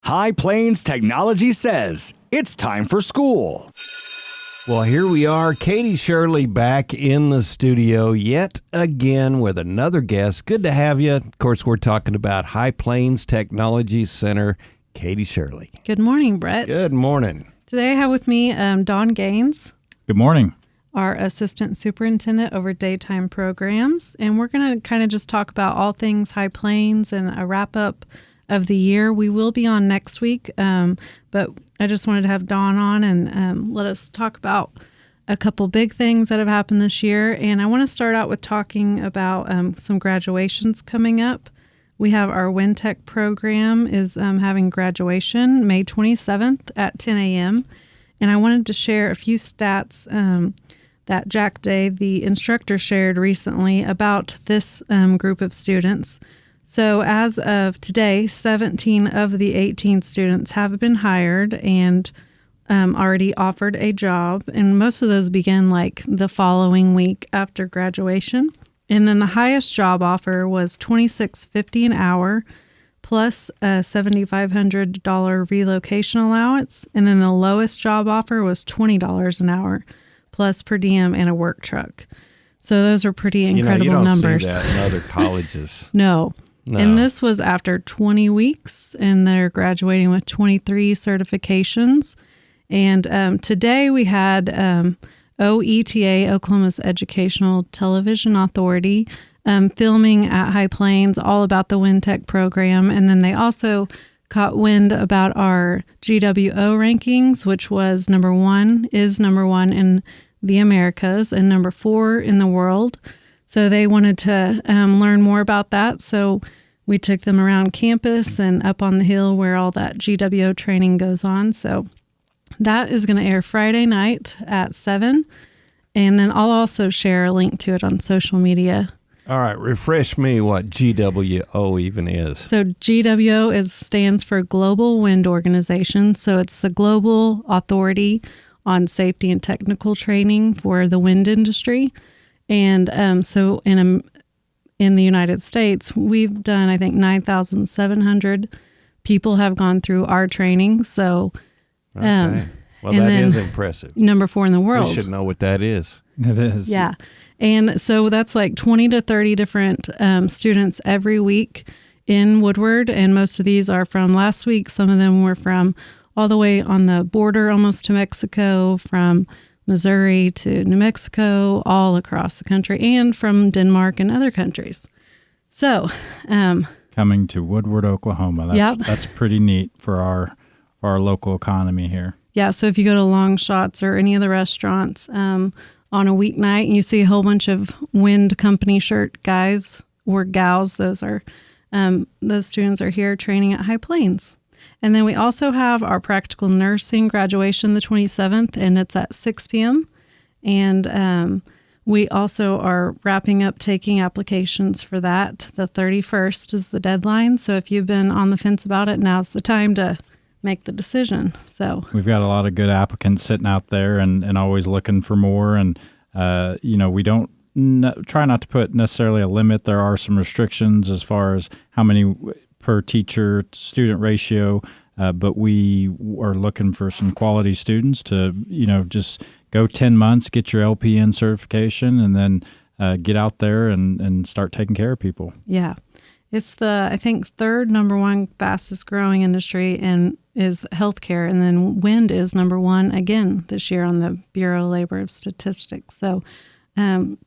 High Plains Technology says it's time for school. Well, here we are, Katie Shirley back in the studio yet again with another guest. Good to have you. Of course, we're talking about High Plains Technology Center. Katie Shirley. Good morning, Brett. Good morning. Today I have with me Don Gaines, Good morning. our Assistant Superintendent over daytime programs. And we're going to kind of just talk about all things High Plains and a wrap-up of the year. We will be on next week, but I just wanted to have Don on and let us talk about a couple big things that have happened this year. And I want to start out with talking about some graduations coming up. We have our WinTech program is having graduation May 27th at 10 a.m. And I wanted to share a few stats that Jack Day, the instructor, shared recently about this group of students. So as of today, 17 of the 18 students have been hired and already offered a job. And most of those begin like the following week after graduation. And then the highest job offer was $26.50 an hour plus a $7,500 relocation allowance. And then the lowest job offer was $20 an hour plus per diem and a work truck. So those are pretty incredible numbers. You don't see that in other colleges. No. And this was after 20 weeks, and they're graduating with 23 certifications. And today we had OETA, Oklahoma's Educational Television Authority, filming at High Plains all about the WinTech program. And then they also caught wind about our GWO rankings, which was number one in the Americas and number 4 in the world. So they wanted to learn more about that. So we took them around campus and up on the hill where all that GWO training goes on. So that is going to air Friday night at 7. And then I'll also share a link to it on social media. All right, refresh me what GWO even is. So GWO stands for Global Wind Organization. So it's the global authority on safety and technical training for the wind industry. And so in the United States, we've done, I think, 9,700 people have gone through our training. So, okay. Well, that is impressive. Number 4 in the world. We should know what that is. It is. Yeah. And so that's like 20 to 30 different students every week in Woodward. And most of these are from last week. Some of them were from all the way on the border almost to Mexico, from Missouri to New Mexico, all across the country, and from Denmark and other countries. So, coming to Woodward, Oklahoma. That's pretty neat for our local economy here. Yeah, so if you go to Long Shots or any of the restaurants on a weeknight and you see a whole bunch of wind company shirt guys or gals, those students are here training at High Plains. And then we also have our practical nursing graduation the 27th, and it's at 6 p.m. And we also are wrapping up taking applications for that. The 31st is the deadline. So if you've been on the fence about it, now's the time to make the decision. So we've got a lot of good applicants sitting out there and always looking for more. And, we don't try not to put necessarily a limit. There are some restrictions as far as how many per teacher student ratio, but we are looking for some quality students to, just go 10 months, get your LPN certification, and then get out there and start taking care of people. Yeah. It's the, I think, third number one fastest growing industry and is healthcare. And then wind is number 1 again this year on the Bureau of Labor Statistics. So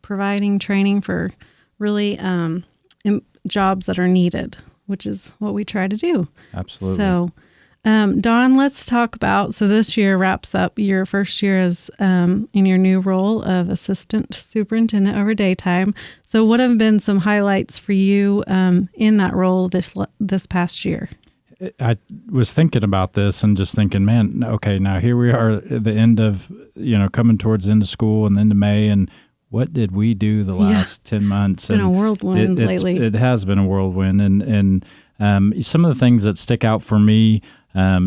providing training for really jobs that are needed, which is what we try to do. Absolutely. So, Don, let's talk about, so this year wraps up your first year as in your new role of Assistant Superintendent over daytime. So what have been some highlights for you in that role this past year? I was thinking about this and just thinking, man, okay, now here we are at the end of, coming towards the end of school and the end of May, and what did we do the last 10 months? It's been a whirlwind lately. It has been a whirlwind, and Some of the things that stick out for me,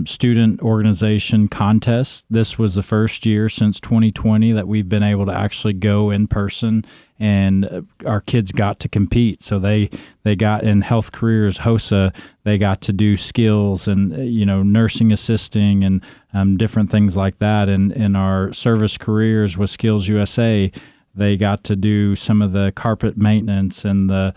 student organization contests. This was the first year since 2020 that we've been able to actually go in person, and our kids got to compete. So they got in Health Careers, HOSA, they got to do skills and, nursing assisting and different things like that. And in our service careers with Skills USA, they got to do some of the carpet maintenance and the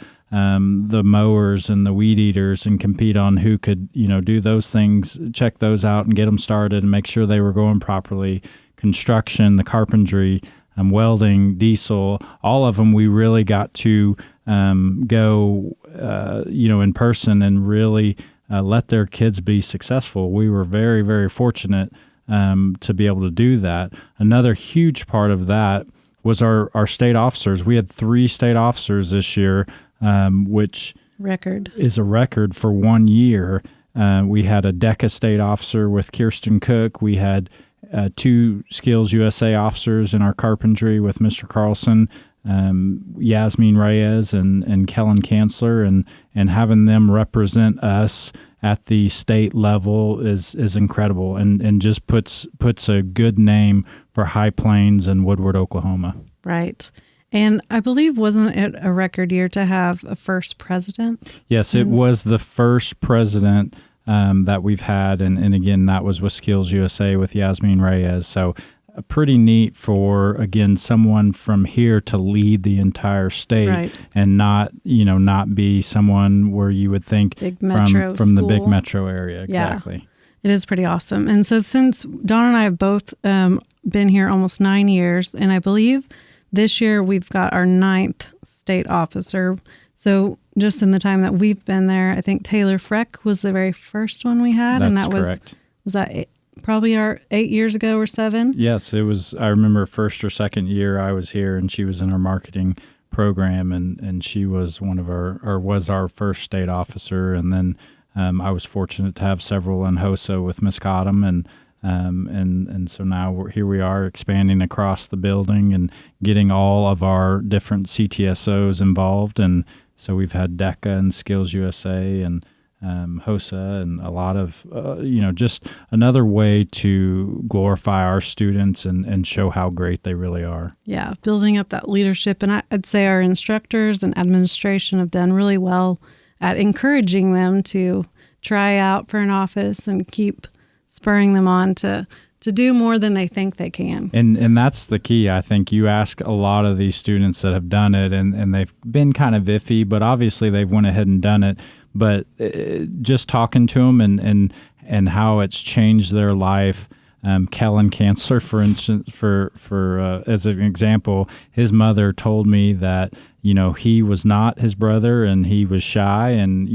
mowers and the weed eaters and compete on who could, do those things, check those out and get them started and make sure they were going properly. Construction, the carpentry, welding, diesel, all of them, we really got to go, in person and really let their kids be successful. We were very, very fortunate to be able to do that. Another huge part of that was our state officers. We had 3 state officers this year, which is a record for 1 year. We had a DECA state officer with Kirsten Cook. We had 2 Skills USA officers in our carpentry with Mr. Carlson, Yasmin Reyes and Kellen Kanzler, and having them represent us at the state level is incredible and just puts a good name for High Plains and Woodward, Oklahoma. Right. And I believe, wasn't it a record year to have a first president? Yes, it was the first president that we've had. And again, that was with Skills USA with Yasmin Reyes. So pretty neat for, again, someone from here to lead the entire state, right, and not be someone where you would think from the big metro area. Exactly. Yeah. It is pretty awesome. And so since Dawn and I have both been here almost 9 years, and I believe this year we've got our 9th state officer. So just in the time that we've been there, I think Taylor Freck was the very first one we had. That's and that correct. Was that probably our 8 years ago or 7? Yes, it was. I remember first or second year I was here, and she was in our marketing program, and she was was our first state officer. And then I was fortunate to have several in HOSA with Miss Cottom, and so now here we are expanding across the building and getting all of our different CTSOs involved. And so we've had DECA and Skills USA and HOSA and a lot of, just another way to glorify our students and show how great they really are. Yeah, building up that leadership. And I'd say our instructors and administration have done really well at encouraging them to try out for an office and keep spurring them on to do more than they think they can. And that's the key. I think you ask a lot of these students that have done it, and they've been kind of iffy, but obviously they've went ahead and done it. But just talking to them and how it's changed their life. Kellen Kanzler, for instance, for as an example, his mother told me that he was not his brother and he was shy and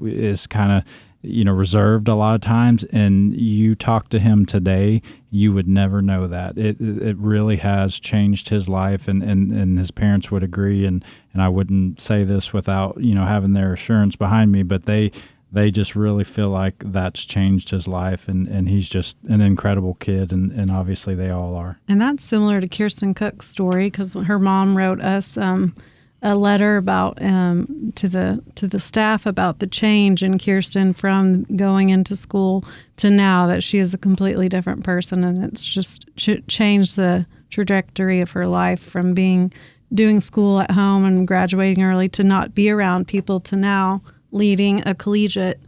is kind of reserved a lot of times. And you talk to him today, you would never know that. It really has changed his life, and his parents would agree. And I wouldn't say this without having their assurance behind me, but they just really feel like that's changed his life, and he's just an incredible kid, and obviously they all are. And that's similar to Kirsten Cook's story, because her mom wrote us a letter about to the staff about the change in Kirsten from going into school to now, that she is a completely different person, and it's just changed the trajectory of her life from doing school at home and graduating early to not be around people to now leading a collegiate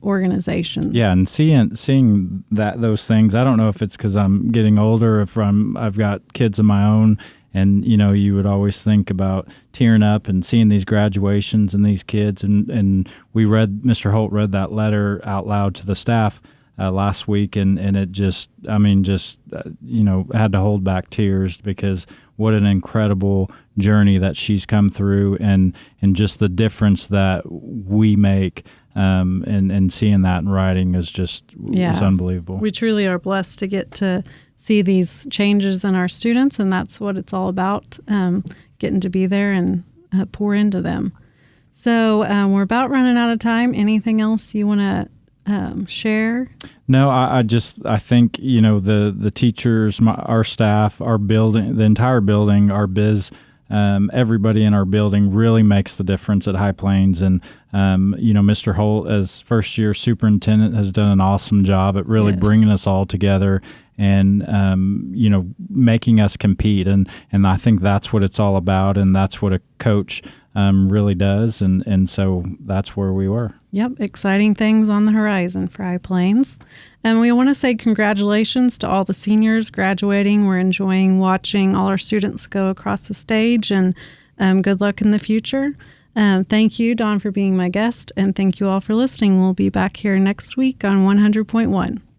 organization. Yeah, and seeing those things. I don't know if it's because I'm getting older, if I've got kids of my own, and you would always think about tearing up and seeing these graduations and these kids. And Mr. Holt read that letter out loud to the staff last week, and it just had to hold back tears, because what an incredible journey that she's come through, and just the difference that we make, and seeing that in writing is unbelievable. We truly are blessed to get to see these changes in our students, and that's what it's all about, getting to be there and pour into them. So we're about running out of time. Anything else you want to share? No, I think the teachers, our staff, our building, the entire building, our biz everybody in our building really makes the difference at High Plains. And, Mr. Holt, as first-year superintendent, has done an awesome job at really bringing us all together and, making us compete. And I think that's what it's all about, and that's what a coach really does. And so that's where we were. Yep, exciting things on the horizon for High Plains. And we want to say congratulations to all the seniors graduating. We're enjoying watching all our students go across the stage, and good luck in the future. Thank you, Dawn, for being my guest, and thank you all for listening. We'll be back here next week on 100.1.